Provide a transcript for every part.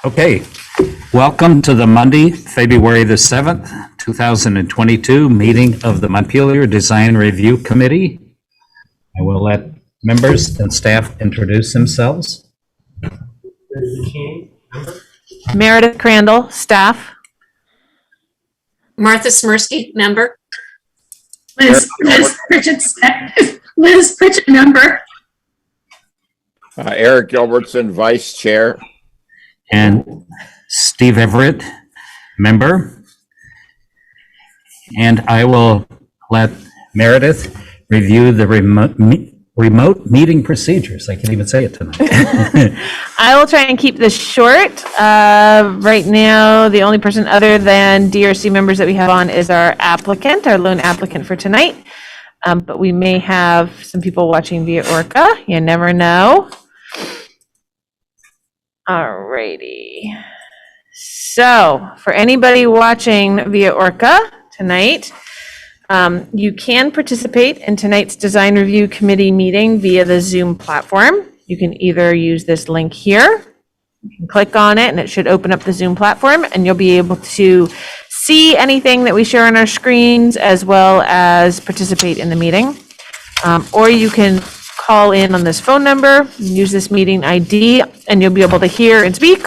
Okay, welcome to the Monday, February the 7th, 2022 meeting of the Montpelier Design Review Committee. I will let members and staff introduce themselves. Meredith Crandall, staff. Martha Smirsky, member. Liz Pritchett, member. Eric Gilbertson, vice chair. And Steve Everett, member. And I will let Meredith review the remote meeting procedures. I can't even say it tonight. I will try and keep this short. Right now, the only person other than DRC members that we have on is our applicant, our lone applicant for tonight. But we may have some people watching via ORCA. You never know. Alrighty. So for anybody watching via ORCA tonight, you can participate in tonight's design review committee meeting via the Zoom platform. You can either use this link here, you can click on it and it should open up the Zoom platform and you'll be able to see anything that we share on our screens as well as participate in the meeting. Or you can call in on this phone number, use this meeting ID, and you'll be able to hear and speak.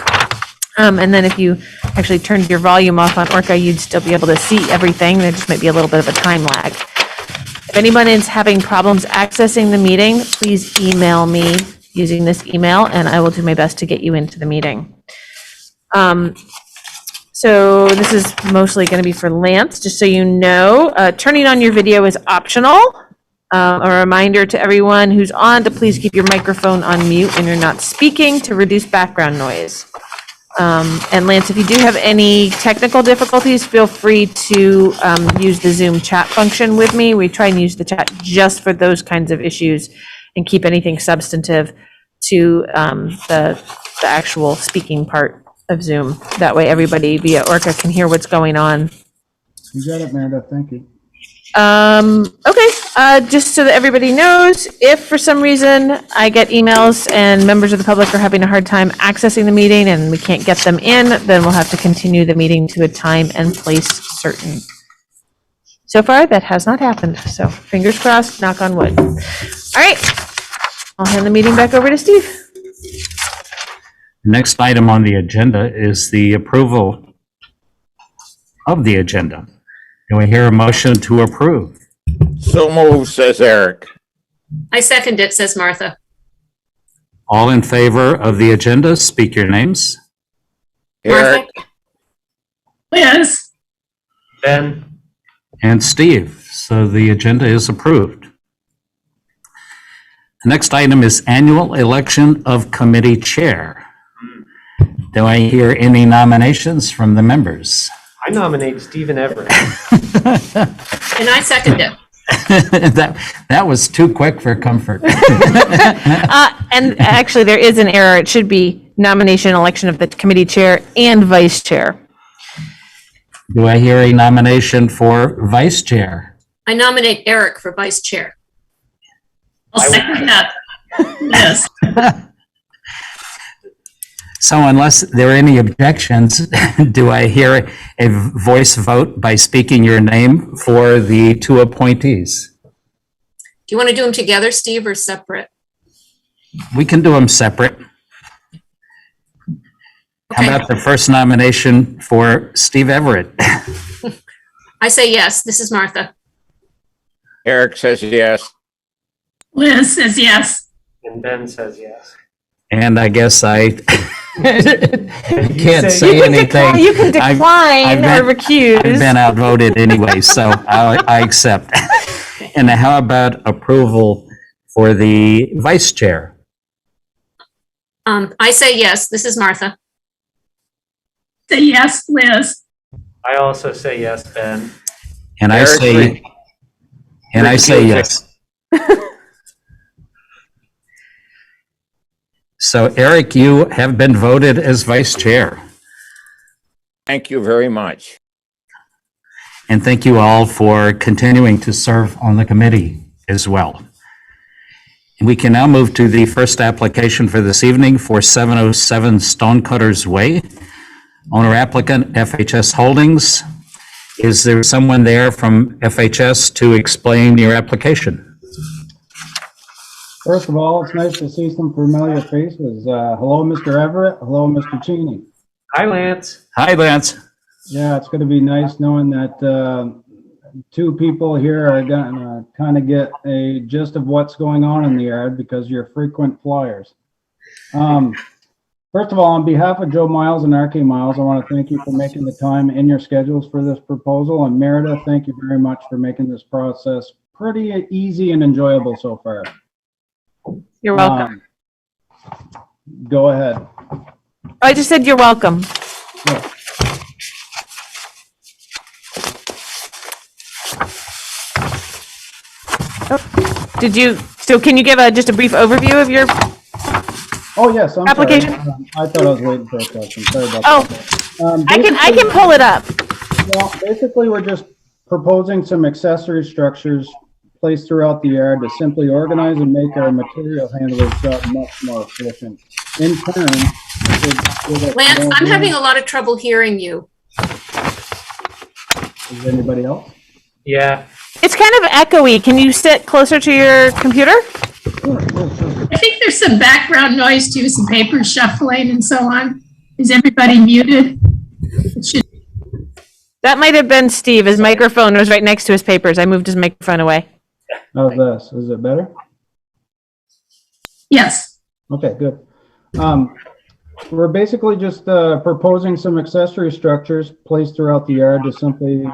And then if you actually turned your volume off on ORCA, you'd still be able to see everything. There just might be a little bit of a time lag. If anyone is having problems accessing the meeting, please email me using this email, and I will do my best to get you into the meeting. So this is mostly going to be for Lance, just so you know. Turning on your video is optional. A reminder to everyone who's on to please keep your microphone on mute when you're not speaking to reduce background noise. And Lance, if you do have any technical difficulties, feel free to use the Zoom chat function with me. We try and use the chat just for those kinds of issues and keep anything substantive to the actual speaking part of Zoom. That way everybody via ORCA can hear what's going on. You got it, Meredith. Thank you. Okay, just so that everybody knows, if for some reason I get emails and members of the public are having a hard time accessing the meeting and we can't get them in, then we'll have to continue the meeting to a time and place certain. So far, that has not happened, so fingers crossed, knock on wood. All right, I'll hand the meeting back over to Steve. Next item on the agenda is the approval of the agenda. Do I hear a motion to approve? So moved, says Eric. I second it, says Martha. All in favor of the agenda, speak your names. Eric, Liz. Ben. And Steve. So the agenda is approved. The next item is annual election of committee chair. Do I hear any nominations from the members? I nominate Stephen Everett. And I second it. That was too quick for comfort. And actually, there is an error. It should be nomination, election of the committee chair and vice chair. Do I hear a nomination for vice chair? I nominate Eric for vice chair. I'll second that. Yes. So unless there are any objections, do I hear a voice vote by speaking your name for the two appointees? Do you want to do them together, Steve, or separate? We can do them separate. How Okay. about the first nomination for Steve Everett? I say yes. This is Martha. Eric says yes. Liz says yes. And Ben says yes. And I guess I can't say You anything. can decline or recuse. I've been outvoted anyway, so I accept. And how about approval for the vice chair? I say yes. This is Martha. Say yes, Liz. I also say yes, Ben. And I Eric, say, and I say yes. So Eric, you have been voted as vice chair. Thank you very much. And thank you all for continuing to serve on the committee as well. We can now move to the first application for this evening for 707 Stonecutters Way. Owner applicant FHS Holdings. Is there someone there from FHS to explain your application? First of all, it's nice to see some familiar faces. Hello, Mr. Everett. Hello, Mr. Cheney. Hi, Lance. Hi, Lance. Yeah, it's going to be nice knowing that two people here are going to kind of get a gist of what's going on in the yard because you're frequent flyers. First of all, on behalf of Joe Miles and RK Miles, I want to thank you for making the time in your schedules for this proposal. And Meredith, thank you very much for making this process pretty easy and enjoyable so far. You're welcome. Go ahead. I just said you're welcome. Yeah. So can you give just a brief overview of your, Oh, yes, I'm Application? sorry. I thought I was waiting for a question. Sorry about oh, that. I can pull it up. Well, basically, we're just proposing some accessory structures placed throughout the yard to simply organize and make our material handler's job much more efficient. In turn, Lance, I'm having a lot of trouble hearing you. Is anybody else? Yeah. It's kind of echoey. Can you sit closer to your computer? Sure. I think there's some background noise too, some paper shuffling and so on. Is everybody muted? It should. That might have been Steve. His microphone was right next to his papers. I moved his microphone away. How's this? Is it better? Yes. Okay, good. We're basically just proposing some accessory structures placed throughout the yard to simply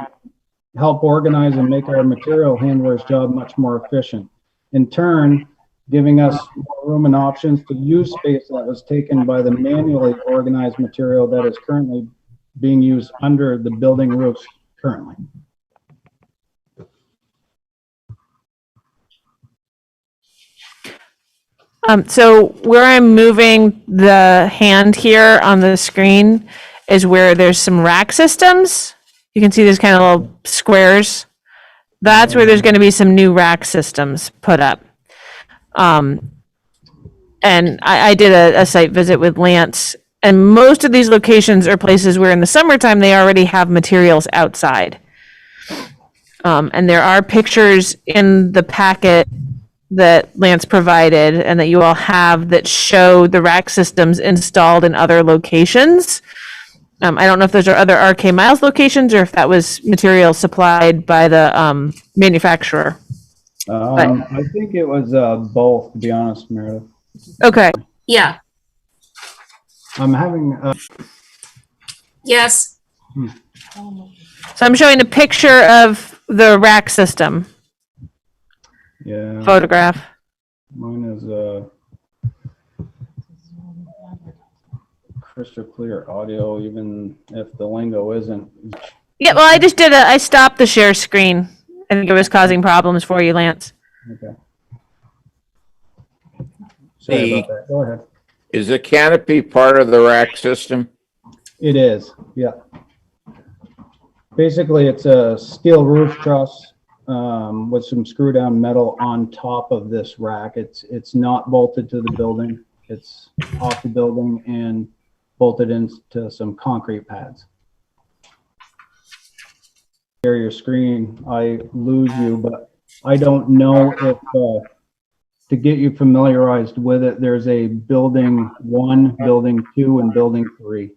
help organize and make our material handler's job much more efficient. In turn, giving us more room and options to use space that was taken by the manually organized material that is currently being used under the building roofs currently. So where I'm moving the hand here on the screen is where there's some rack systems. You can see there's kind of little squares. That's where there's going to be some new rack systems put up. And I did a site visit with Lance, and most of these locations are places where in the summertime they already have materials outside. And there are pictures in the packet that Lance provided and that you all have that show the rack systems installed in other locations. I don't know if those are other RK Miles locations or if that was material supplied by the manufacturer. I think it was both, to be honest, Meredith. Okay. Yeah, I'm having yes. So I'm showing a picture of the rack system yeah. photograph. Mine is crystal clear audio, even if the lingo isn't. Yeah, well, I stopped the share screen. I think it was causing problems for you, Lance. Okay. Sorry about that. Go ahead. Is the canopy part of the rack system? It is, yeah. Basically, it's a steel roof truss with some screw down metal on top of this rack. It's not bolted to the building. It's off the building and bolted into some concrete pads. Share your screen, I lose you, but I don't know if to get you familiarized with it, there's a building 1, building 2, and building 3.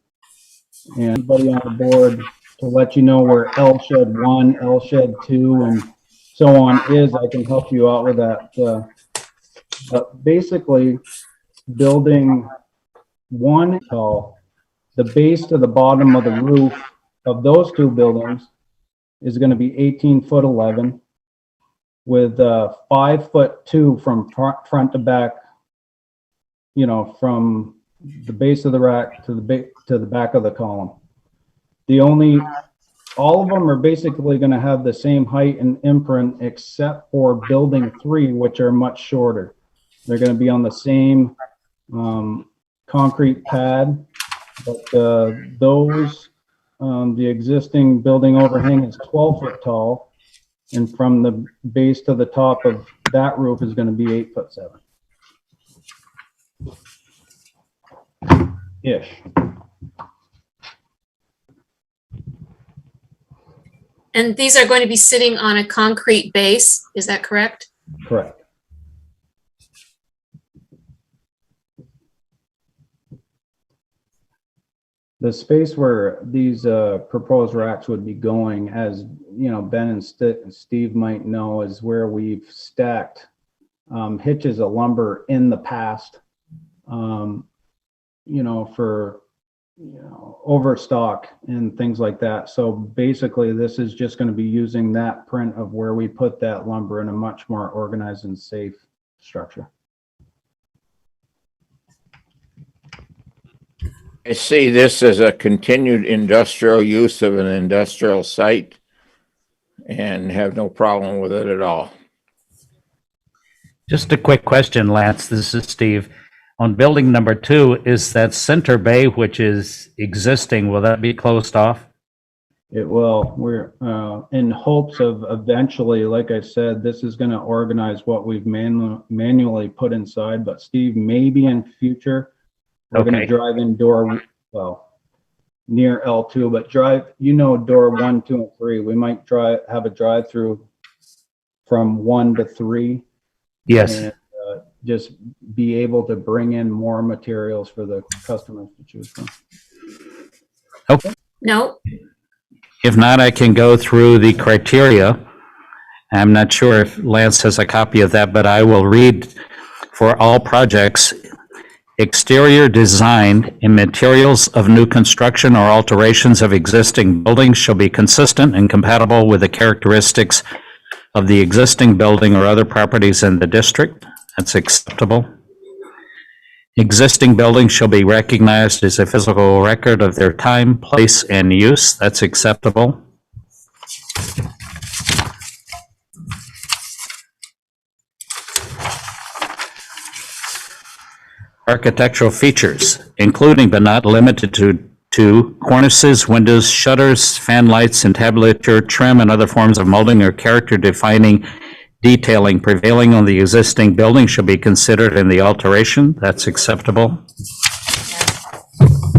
And anybody on the board to let you know where L shed 1, L shed 2, and so on is, I can help you out with that. But basically, building 1 tall, the base to the bottom of the roof of those 2 buildings is going to be 18'11" with 5'2" from front to back, you know, from the base of the rack to the back of the column. All of them are basically going to have the same height and imprint except for building 3, which are much shorter. They're going to be on the same concrete pad, but the existing building overhang is 12 foot tall, and from the base to the top of that roof is going to be 8'7". Ish, And these are going to be sitting on a concrete base, is that correct? correct. The space where these proposed racks would be going, as you know, Ben and Steve might know, is where we've stacked hitches of lumber in the past, you know, for, you know, overstock and things like that. So basically, this is just going to be using that print of where we put that lumber in a much more organized and safe structure. I see this as a continued industrial use of an industrial site and have no problem with it at all. Just a quick question, Lance. This is Steve. On building number 2, is that center bay, which is existing, will that be closed off? It will. We're in hopes of eventually, like I said, this is going to organize what we've manually put inside. But Steve, maybe in future, we're going to Okay. drive in door, well, near L2, but drive, you know, door 1, 2, and 3. We might have a drive-through from 1 to 3. Yes. And just be able to bring in more materials for the customers to choose from. No? If not, I can go through the criteria. I'm not sure if Lance has a copy of that, but I will read for all projects. Exterior design and materials of new construction or alterations of existing buildings shall be consistent and compatible with the characteristics of the existing building or other properties in the district. That's acceptable. Existing buildings shall be recognized as a physical record of their time, place, and use. That's acceptable. Architectural features, including but not limited to cornices, windows, shutters, fan lights, entablature, trim, and other forms of molding or character-defining detailing prevailing on the existing building shall be considered in the alteration. That's acceptable.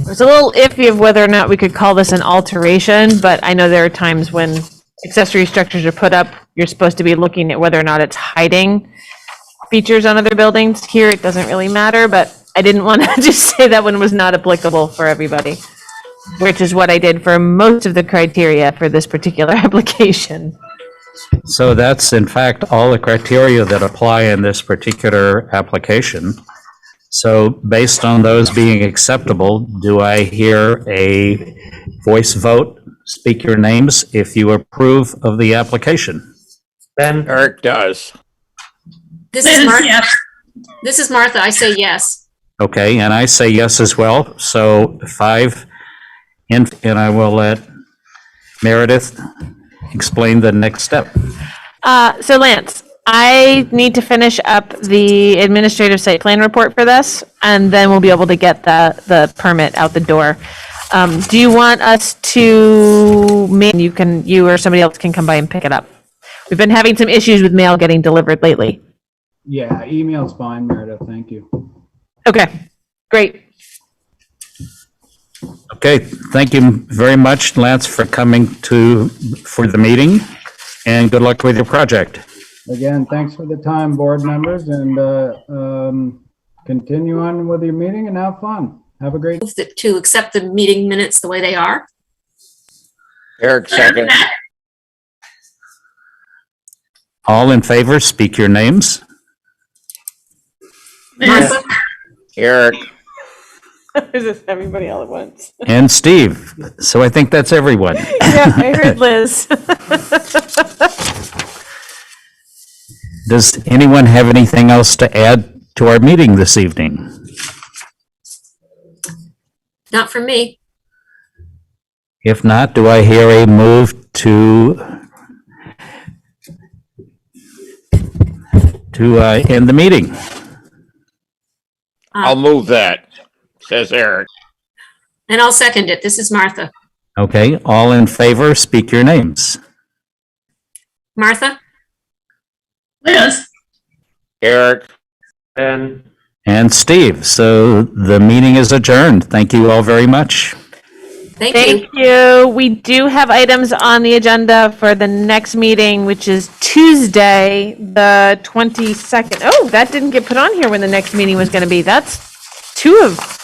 It's a little iffy of whether or not we could call this an alteration, but I know there are times when accessory structures are put up, you're supposed to be looking at whether or not it's hiding features on other buildings. Here, it doesn't really matter, but I didn't want to just say that one was not applicable for everybody, which is what I did for most of the criteria for this particular application. So that's in fact all the criteria that apply in this particular application. So based on those being acceptable, do I hear a voice vote? Speak your names if you approve of the application. Ben, Eric does. This is Liz, Martha. yes. This is Martha. I say yes. Okay, and I say yes as well. So 5, and I will let Meredith explain the next step. So Lance, I need to finish up the administrative site plan report for this, and then we'll be able to get the permit out the door. Do you want us to, you or somebody else can come by and pick it up? We've been having some issues with mail getting delivered lately. Yeah, email's fine, Meredith. Thank you. Okay, great. Okay, thank you very much, Lance, for coming for the meeting, and good luck with your project. Again, thanks for the time, board members, and continue on with your meeting and have fun. Have a great. To accept the meeting minutes the way they are. Eric second. All in favor, speak your names. Liz, Martha? Eric, Is this everybody all at once? And Steve. So I think that's everyone. Yeah, I heard Liz. Does anyone have anything else to add to our meeting this evening? Not for me. If not, do I hear a move to end the meeting? I'll move that, says Eric. And I'll second it. This is Martha. Okay, all in favor, speak your names. Martha? Liz, Eric, Ben, and Steve. So the meeting is adjourned. Thank you all very much. Thank you. Thank you. We do have items on the agenda for the next meeting, which is Tuesday, the 22nd. Oh, that didn't get put on here when the next meeting was going to be. That's two of